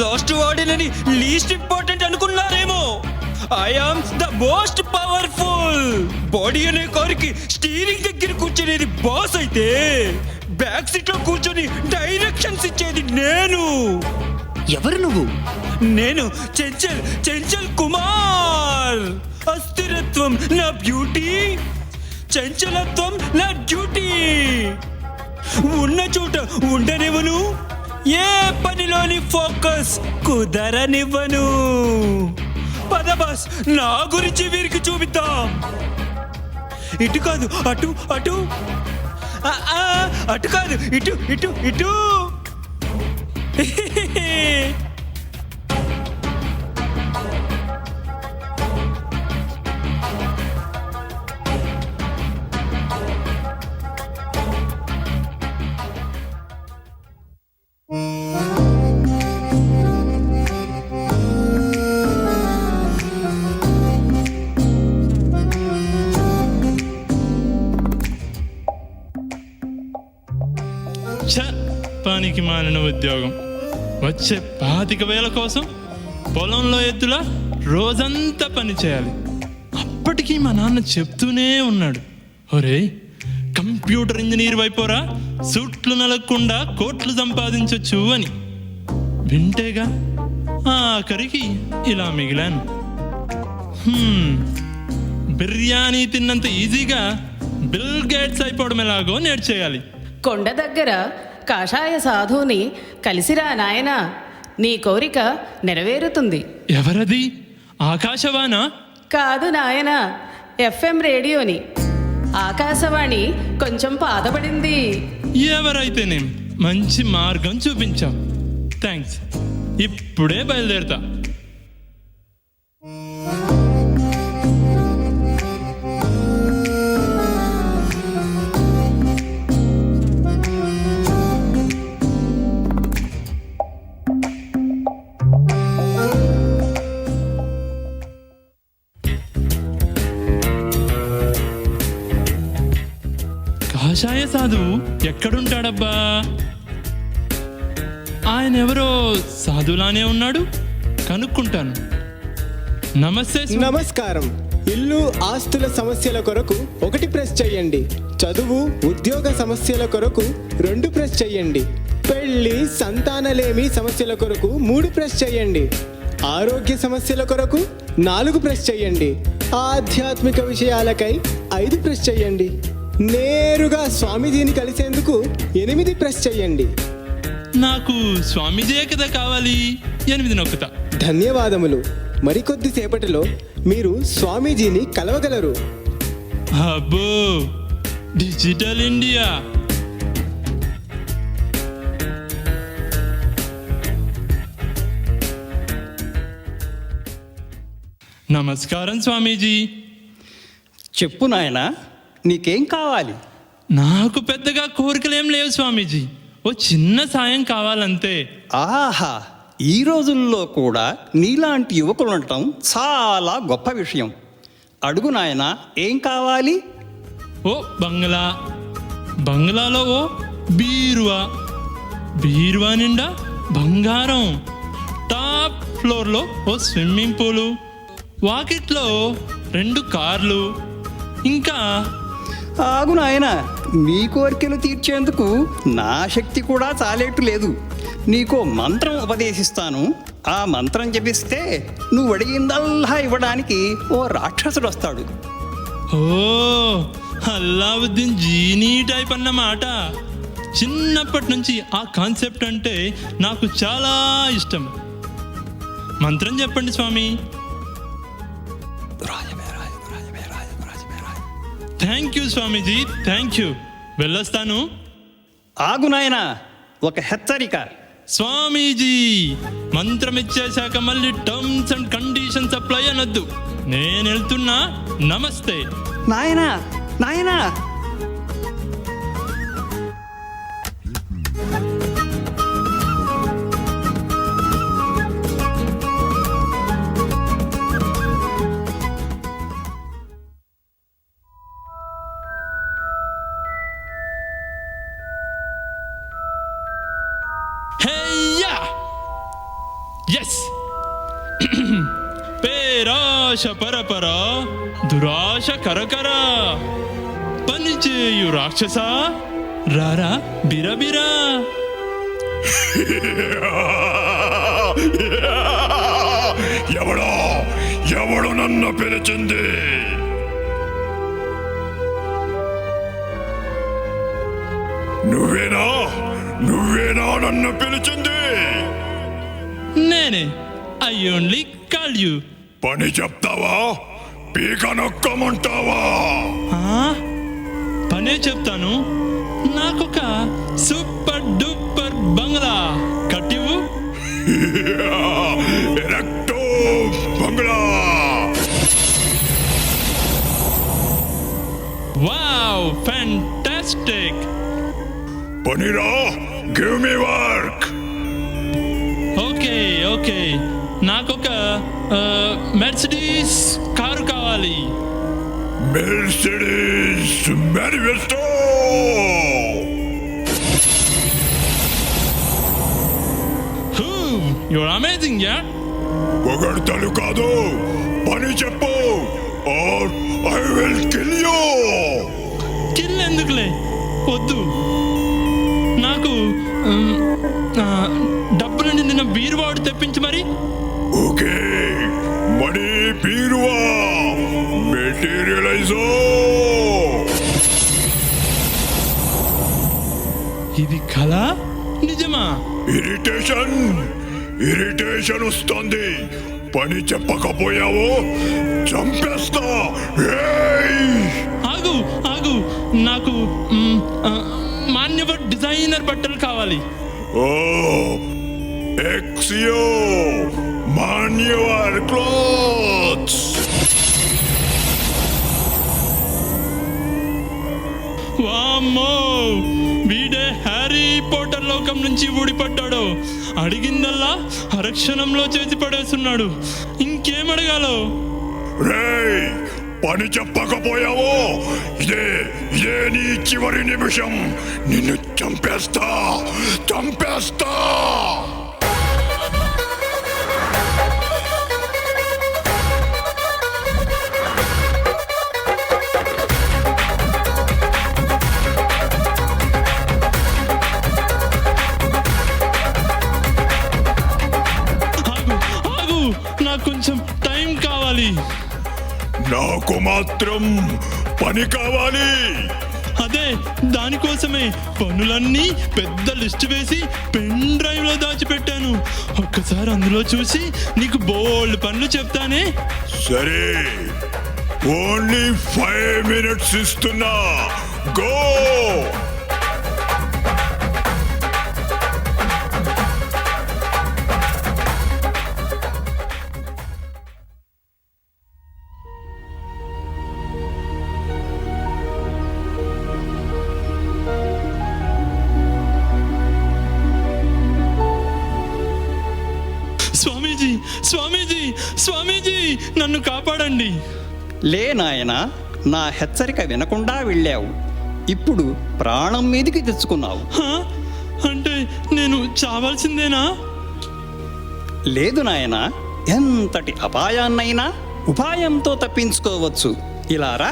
లాస్ట్ వార్డెనని లీస్ట్ ఇంపార్టెంట్ అనుకున్నారేమో. I am the most powerful. Body అనే కారుకి స్టీరింగ్ దగ్గర కూర్చునేది బాస్ అయితే బ్యాక్ సీట్ లో కూర్చొని డైరెక్షన్స్ ఇచ్చేది నేను. ఎవరు నువ్వు? నేను చెంచల్ కుమార్. అస్థిరత్వం నా బ్యూటీ, చంచలత్వం నా డ్యూటీ. ఉన్న చోట ఉండనివ్వను, ఏ పనిలోని ఫోకస్ కుదరనివ్వను. పద బాస్, నా గురించి వీరికి చూపిద్దాం. ఇటు కాదు అటు, అటు అటు కాదు ఇటు, ఇటు ఇటు. పనికి మాలిన ఉద్యోగం. వచ్చే 25,000 కోసం పొలంలో ఎద్దులా రోజంతా పని చేయాలి. అప్పటికీ మా నాన్న చెప్తూనే ఉన్నాడు, ఒరే కంప్యూటర్ ఇంజనీర్ వైపోరా, సూట్లు నలగకుండా కోట్లు సంపాదించొచ్చు అని. వింటేగా ఆఖరికి ఇలా మిగిలాను. బిర్యానీ తిన్నంత ఈజీగా బిల్ గేట్స్ అయిపోవడం ఎలాగో నేర్చేయాలి. కొండ దగ్గర కాషాయ సాధువుని కలిసిరా నాయనా, నీ కోరిక నెరవేరుతుంది. ఎవరది? ఆకాశవాణా? కాదు నాయనా, FM రేడియోని. ఆకాశవాణి కొంచెం పాతబడింది. ఎవరైతేనేం మంచి మార్గం చూపించావు. థ్యాంక్స్. ఇప్పుడే బయలుదేరుతా. కాషాయ సాధువు ఎక్కడుంటాడబ్బా? ఆయన ఎవరో సాధులానే ఉన్నాడు, కనుక్కుంటాను. నమస్తే. నమస్కారం. ఇల్లు ఆస్తుల సమస్యల కొరకు 1 ప్రెస్ చేయండి. చదువు ఉద్యోగ సమస్యల కొరకు 2 ప్రెస్ చేయండి. పెళ్లి సంతానలేమి సమస్యల కొరకు 3 ప్రెస్ చేయండి. ఆరోగ్య సమస్యల కొరకు 4 ప్రెస్ చేయండి. ఆధ్యాత్మిక విషయాలకై 5 ప్రెస్ చేయండి. నేరుగా స్వామీజీని కలిసేందుకు 8 ప్రెస్ చేయండి. నాకు స్వామీజీ కదా కావాలి. 8 నొక్కుతా. ధన్యవాదములు. మరికొద్ది సేపటిలో మీరు స్వామీజీని కలవగలరు. అబ్బో, డిజిటల్ ఇండియా. నమస్కారం స్వామీజీ. చెప్పు నాయనా, నీకేం కావాలి? నాకు పెద్దగా కోరికలేం లేవు స్వామీజీ, ఓ చిన్న సాయం కావాలంతే. ఆహా, ఈ రోజుల్లో కూడా నీలాంటి యువకులు ఉండటం చాలా గొప్ప విషయం. అడుగు నాయనా, ఏం కావాలి? ఓ బంగ్లా, బంగ్లాలో ఓ బీరువా, బీరువా నిండా బంగారం, టాప్ ఫ్లోర్లో ఓ స్విమ్మింగ్ పూలు, వాకిట్లో 2 కార్లు, ఇంకా ఆగు నాయనా, నీ కోరికలు తీర్చేందుకు నా శక్తి కూడా చాలేట్టు లేదు. నీకో మంత్రం ఉపదేశిస్తాను. ఆ మంత్రం జపిస్తే నువ్వు అడిగిందల్లా ఇవ్వడానికి ఓ రాక్షసుడు వస్తాడు. ఓ, అల్లావుద్దీన్ జీనీ టైప్ అన్నమాట. చిన్నప్పటి నుంచి ఆ కాన్సెప్ట్ అంటే నాకు చాలా ఇష్టం. మంత్రం చెప్పండి స్వామి. Thank you swamiji, thank you. వెళ్ళొస్తాను. ఆగు నాయనా, ఒక హెచ్చరిక. స్వామీజీ, మంత్రం ఇచ్చేశాక మళ్ళీ టర్మ్స్ అండ్ కండిషన్స్ అప్లై అనొద్దు. నేను వెళ్తున్నా. నమస్తే. నాయనా నాయనా, హేయ్యా ఎస్. పేరాశ పరపర దురాశ కరకర పనిచేయు రాక్షస రారా బిరబిరా. ఎవడు నన్ను పిలిచింది? నువ్వేనా నన్ను పిలిచింది? నేనే. I only call you. పని చెప్తావా, పీక నొక్కమంటావా? పనే చెప్తాను. నాకొక సూపర్ డూపర్ బంగ్లా కట్టివు. ఎలక్టో బంగ్లా. Wow, fantastic. పనిరా, give me work. Okay okay, నాకొక మెర్సిడీస్ కారు కావాలి. Mercedes manifesto. You're amazing, yeah? పొగడ్తలు కాదు, పని చెప్పు, or I will kill you. Kill ఎందుకులే, వద్దు. నాకు డబ్బులు నిండిన బీరువాడు తెప్పించి మరి. ఓకే, మనీ బీరువా మెటీరియలైజో. ఇది కళ నిజమా? ఇరిటేషన్ వస్తుంది. పని చెప్పకపోయావో చంపేస్తా. ఆగు ఆగు, నాకు మాన్యవర్ డిజైనర్ బట్టలు కావాలి. ఓ ఎక్సియో మాన్యువర్ క్లోత్స్. వామ్మో, వీడే హ్యారీ పోటర్ లోకం నుంచి ఊడిపడ్డాడు. అడిగిందల్లా అరక్షణంలో చేసి పడేస్తున్నాడు. ఇంకేం అడగాలో? రేయ్, పని చెప్పకపోయావో ఇదే నీ చివరి నిమిషం. నిన్ను చంపేస్తా. ఆగు, నాకు కొంచెం టైం కావాలి. నాకు మాత్రం పని కావాలి. అదే, దానికోసమే పనులన్నీ పెద్ద లిస్ట్ వేసి పెన్ డ్రైవ్ లో దాచిపెట్టాను. ఒక్కసారి అందులో చూసి నీకు బోల్డ్ పనులు చెప్తానే. సరే, ఓన్లీ 5 minutes ఇస్తున్నా. గో. స్వామీజీ, స్వామీజీ, స్వామీజీ, నన్ను కాపాడండి. లే నాయనా, నా హెచ్చరిక వినకుండా వెళ్ళావు. ఇప్పుడు ప్రాణం మీదికి తెచ్చుకున్నావు. అంటే నేను చావాల్సిందేనా? లేదు నాయనా, ఎంతటి అపాయాన్నైనా ఉపాయంతో తప్పించుకోవచ్చు. ఇలా రా.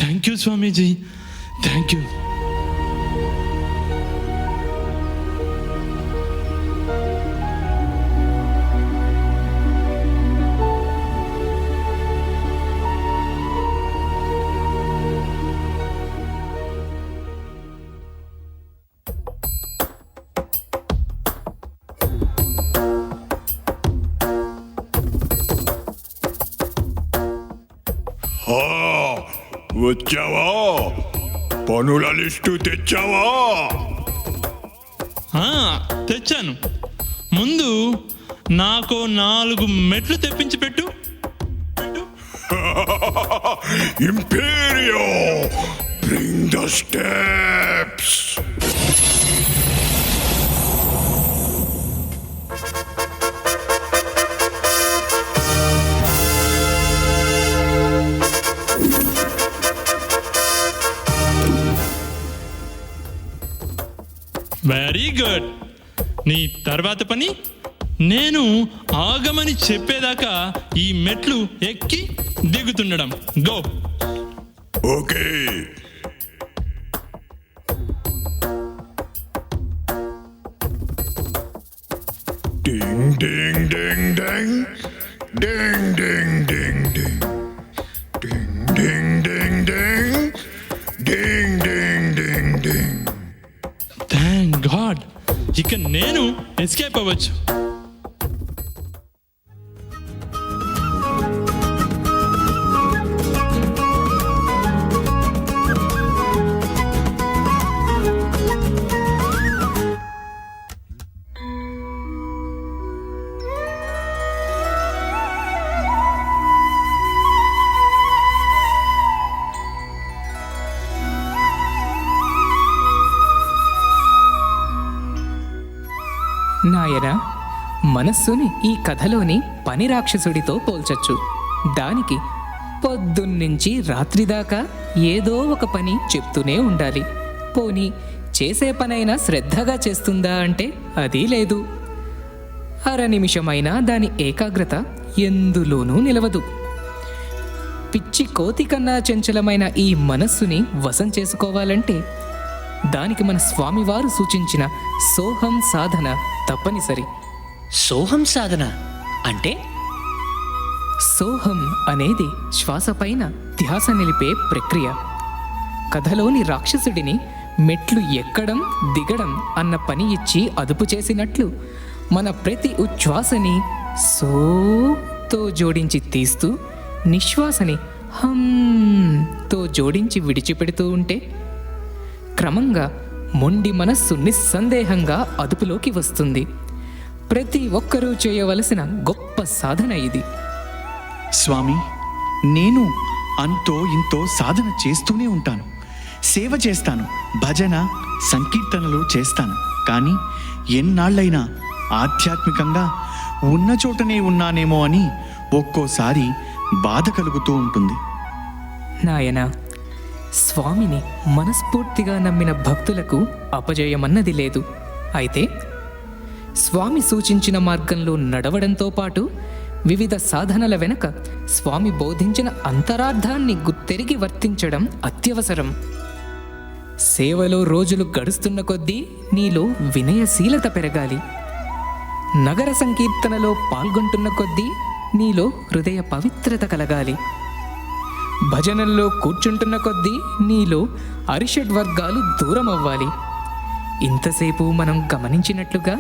Thank you swamiji, thank you. వచ్చావా? పనుల లిస్టు తెచ్చావా? తెచ్చాను. ముందు నాకు 4 మెట్లు తెప్పించి పెట్టు. Emporio, bring the steps. Very good. నీ తర్వాత పని నేను ఆగమని చెప్పేదాకా ఈ మెట్లు ఎక్కి దిగుతుండడం. గో. ఓకే. డింగ్ డింగ్ డింగ్ డింగ్ డింగ్ డింగ్ డింగ్ డింగ్ డింగ్ డింగ్ డింగ్ డింగ్ డింగ్ డింగ్ డింగ్. థ్యాంక్ గాడ్, ఇక నేను ఎస్కేప్ అవ్వచ్చు. నాయనా, మనస్సుని ఈ కథలోని పని రాక్షసుడితో పోల్చొచ్చు. దానికి పొద్దున్నుంచి రాత్రి దాకా ఏదో ఒక పని చెప్తూనే ఉండాలి. పోనీ చేసే పనైనా శ్రద్ధగా చేస్తుందా అంటే అదీ లేదు. అర నిమిషమైనా దాని ఏకాగ్రత ఎందులోనూ నిలవదు. పిచ్చి కోతి కన్నా చంచలమైన ఈ మనస్సుని వశం చేసుకోవాలంటే దానికి మన స్వామివారు సూచించిన సోహం సాధన తప్పనిసరి. సోహం సాధన అంటే? సోహం అనేది శ్వాసపైన ధ్యాస నిలిపే ప్రక్రియ. కథలోని రాక్షసుడిని మెట్లు ఎక్కడం దిగడం అన్న పని ఇచ్చి అదుపు చేసినట్లు మన ప్రతి ఉచ్ఛ్వాసని సోతో జోడించి తీస్తూ నిశ్వాసని హంతో జోడించి విడిచిపెడుతూ ఉంటే క్రమంగా మొండి మనస్సు నిస్సందేహంగా అదుపులోకి వస్తుంది. ప్రతి ఒక్కరూ చేయవలసిన గొప్ప సాధన ఇది. స్వామి, నేను అంతో ఇంతో సాధన చేస్తూనే ఉంటాను. సేవ చేస్తాను, భజన సంకీర్తనలు చేస్తాను. కానీ ఎన్నాళ్ళైనా ఆధ్యాత్మికంగా ఉన్న చోటనే ఉన్నానేమో అని ఒక్కోసారి బాధ కలుగుతూ ఉంటుంది. నాయనా, స్వామిని మనస్ఫూర్తిగా నమ్మిన భక్తులకు అపజయమన్నది లేదు. అయితే స్వామి సూచించిన మార్గంలో నడవడంతో పాటు వివిధ సాధనల వెనక స్వామి బోధించిన అంతరార్థాన్ని గుర్తెరిగి వర్తించడం అత్యవసరం. సేవలో రోజులు గడుస్తున్న కొద్దీ నీలో వినయశీలత పెరగాలి. నగర సంకీర్తనలో పాల్గొంటున్న కొద్దీ నీలో హృదయ పవిత్రత కలగాలి. భజనల్లో కూర్చుంటున్న కొద్దీ నీలో అరిషడ్ వర్గాలు దూరం అవ్వాలి. ఇంతసేపు మనం గమనించినట్లుగా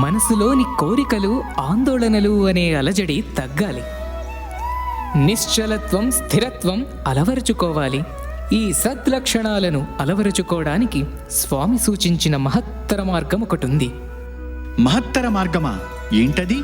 మనసులోని కోరికలు ఆందోళనలు అనే అలజడి తగ్గాలి. నిశ్చలత్వం స్థిరత్వం అలవరుచుకోవాలి. ఈ సద్లక్షణాలను అలవరుచుకోవడానికి స్వామి సూచించిన మహత్తర మార్గం ఒకటుంది. మహత్తర మార్గమా? ఏంటది?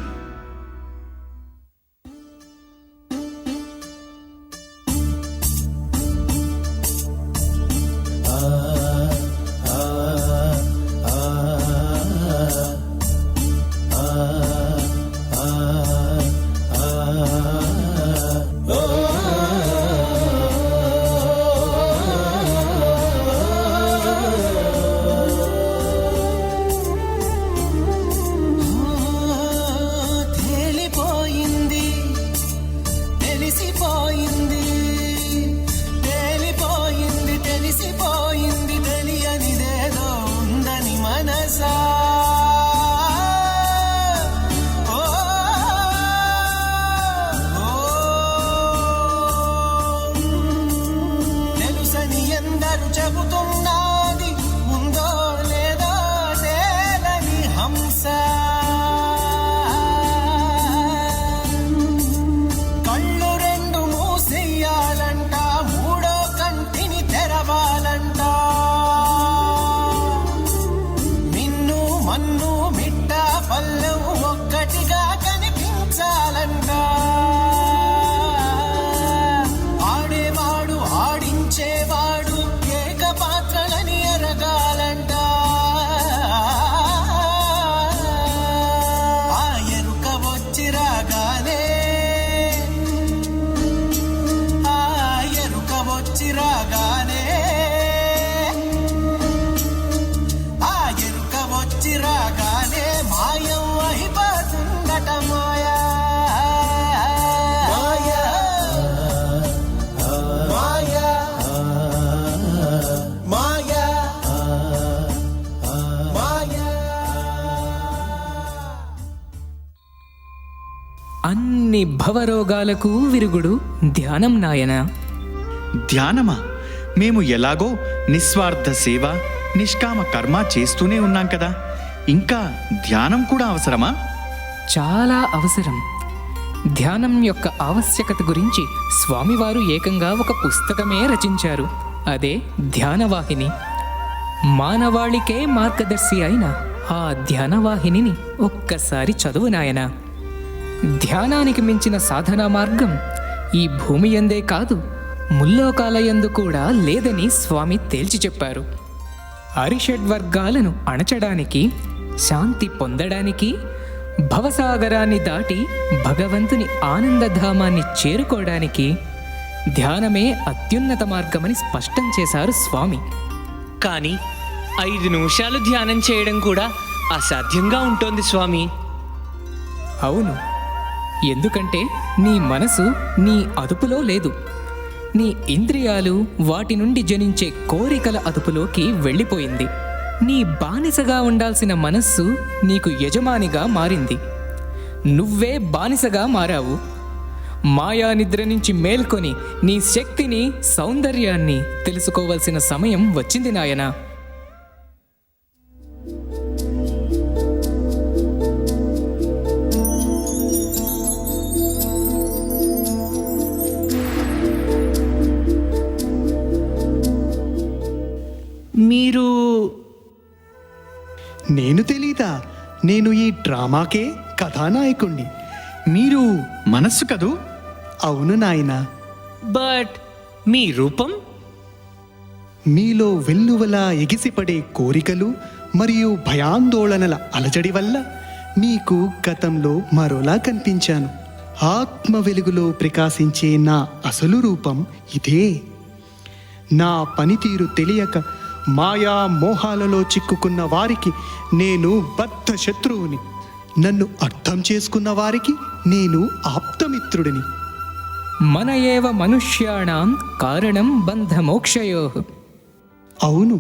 అన్ని భవరోగాలకు విరుగుడు ధ్యానం నాయనా. ధ్యానమా? మేము ఎలాగో నిస్వార్థ సేవ, నిష్కామ కర్మ చేస్తూనే ఉన్నాం కదా, ఇంకా ధ్యానం కూడా అవసరమా? చాలా అవసరం. ధ్యానం యొక్క ఆవశ్యకత గురించి స్వామివారు ఏకంగా ఒక పుస్తకమే రచించారు. అదే ధ్యానవాహిని. మానవాళికే మార్గదర్శి అయిన ఆ ధ్యానవాహినిని ఒక్కసారి చదువు నాయనా. ధ్యానానికి మించిన సాధనా మార్గం ఈ భూమి యందే కాదు, ముల్లోకాలయందు కూడా లేదని స్వామి తేల్చి చెప్పారు. అరిషడ్వర్గాలను అణచడానికి, శాంతి పొందడానికి, భవసాగరాన్ని దాటి భగవంతుని ఆనందధామాన్ని చేరుకోవడానికి ధ్యానమే అత్యున్నత మార్గమని స్పష్టం చేశారు స్వామి. కానీ 5 నిమిషాలు ధ్యానం చేయడం కూడా అసాధ్యంగా ఉంటోంది స్వామి. అవును, ఎందుకంటే నీ మనసు నీ అదుపులో లేదు. నీ ఇంద్రియాలు వాటి నుండి జనించే కోరికల అదుపులోకి వెళ్ళిపోయింది. నీ బానిసగా ఉండాల్సిన మనస్సు నీకు యజమానిగా మారింది. నువ్వే బానిసగా మారావు. మాయా నిద్ర నుంచి మేల్కొని నీ శక్తిని, సౌందర్యాన్ని తెలుసుకోవలసిన సమయం వచ్చింది నాయనా. మీరు నేను తెలీదా? నేను ఈ డ్రామాకే కథానాయకుణ్ణి. మీరు మనస్సు కదూ? అవును నాయనా. బట్ మీ రూపం? మీలో వెల్లువలా ఎగిసిపడే కోరికలు మరియు భయాందోళనల అలజడి వల్ల మీకు గతంలో మరోలా కనిపించాను. ఆత్మ వెలుగులో ప్రకాశించే నా అసలు రూపం ఇదే. నా పనితీరు తెలియక మాయా మోహాలలో చిక్కుకున్న వారికి నేను బద్ధ శత్రువుని. నన్ను అర్థం చేసుకున్న వారికి నేను ఆప్తమిత్రుడిని. మన ఏవ మనుష్యాణం కారణం బంధమోక్షయో. అవును,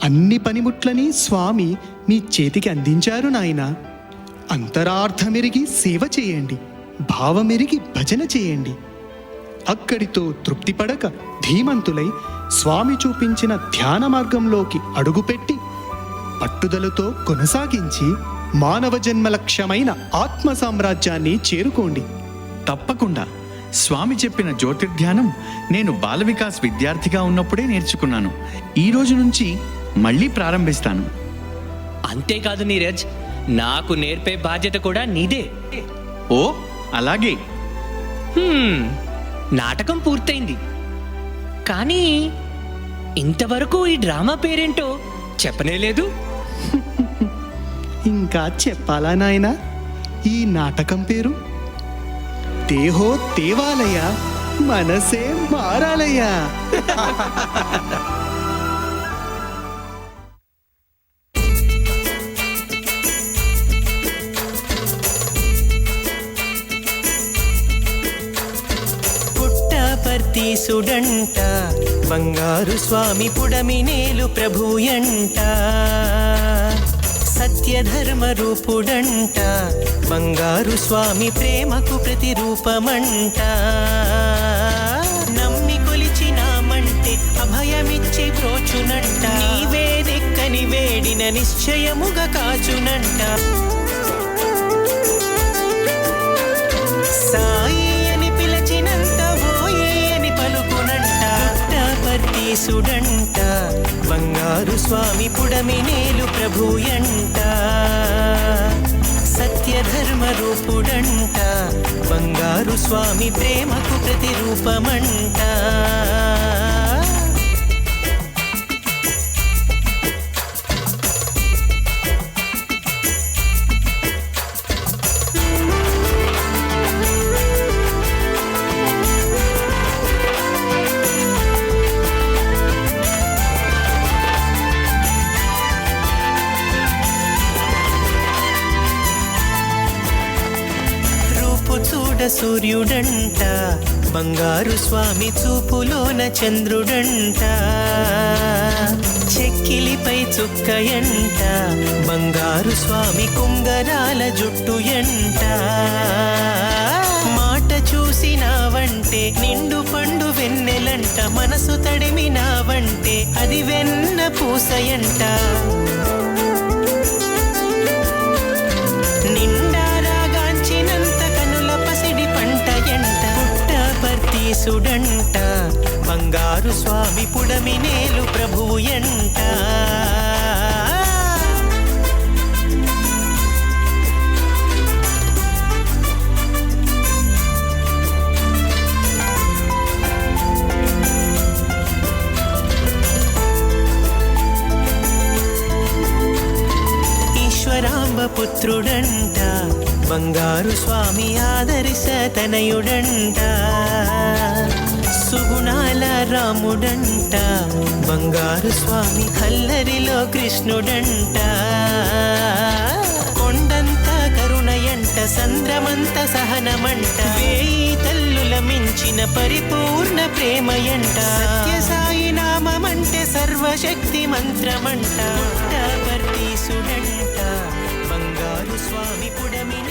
అన్ని పనిముట్లని స్వామి మీ చేతికి అందించారు నాయనా. అంతరార్థమెరిగి సేవ చేయండి, భావమెరిగి భజన చేయండి. అక్కడితో తృప్తిపడక ధీమంతులై స్వామి చూపించిన ధ్యాన మార్గంలోకి అడుగుపెట్టి పట్టుదలతో కొనసాగించి మానవ జన్మ లక్ష్యమైన ఆత్మ సామ్రాజ్యాన్ని చేరుకోండి. తప్పకుండా. స్వామి చెప్పిన జ్యోతిర్ధ్యానం నేను బాల వికాస్ విద్యార్థిగా ఉన్నప్పుడే నేర్చుకున్నాను. ఈ రోజు నుంచి మళ్ళీ ప్రారంభిస్తాను. అంతేకాదు నీరజ్, నాకు నేర్పే బాధ్యత కూడా నీదే. ఓ అలాగే. నాటకం పూర్తయింది, కానీ ఇంతవరకు ఈ డ్రామా పేరేంటో చెప్పనేలేదు. ఇంకా చెప్పాలా నాయనా? ఈ నాటకం పేరు దేహో దేవాలయ, మనసే మారాలయ. పుట్టపర్తీసుడంట, బంగారు స్వామి పుడమినేలు ప్రభుయంట. సత్యధర్మ రూపుడంట, బంగారు స్వామి ప్రేమకు ప్రతిరూపమంట. నమ్మి కొలిచినామంటే అభయమిచ్చి బ్రోచునంట. నీవే దిక్కని వేడిన నిశ్చయముగా కాచునంట. సాయి అని పిలచినంత ఓయి అని పలుకునంట. పుట్టపర్తీసుడంట, బంగారు స్వామి పుడమినేలు ప్రభుయంట. సత్యధర్మ రూపుడంట, బంగారు స్వామి ప్రేమకు ప్రతిరూపమంట. సూర్యుడంట, బంగారు స్వామి చూపులోన చంద్రుడంట. చెక్కిలిపై చుక్కయంట, బంగారు స్వామి కుంగరాల జుట్టు ఎంట. చేసినావంటే నిండు పండు వెన్నెలంట మనసు తడిమినావంటే అది వెన్న పూసయంట నిండారాగాంచినంత కనుల పసిడి పంటయంట పుట్టపర్తీసుడంట బంగారు స్వామి పుడమినేలు ప్రభువు ఎంట పుత్రుడంట బంగారు స్వామి ఆదరిస తనయుడంట సుగుణాల రాముడంట బంగారు స్వామి హల్లరిలో కృష్ణుడంట కొండంత కరుణయంట సంద్రమంత సహనమంట వేయి తల్లుల మించిన పరిపూర్ణ ప్రేమయంట సత్యసాయి నామమంటే సర్వశక్తి మంత్రమంట పుట్టపర్తీసుడంట బంగారు స్వామి పుడమిని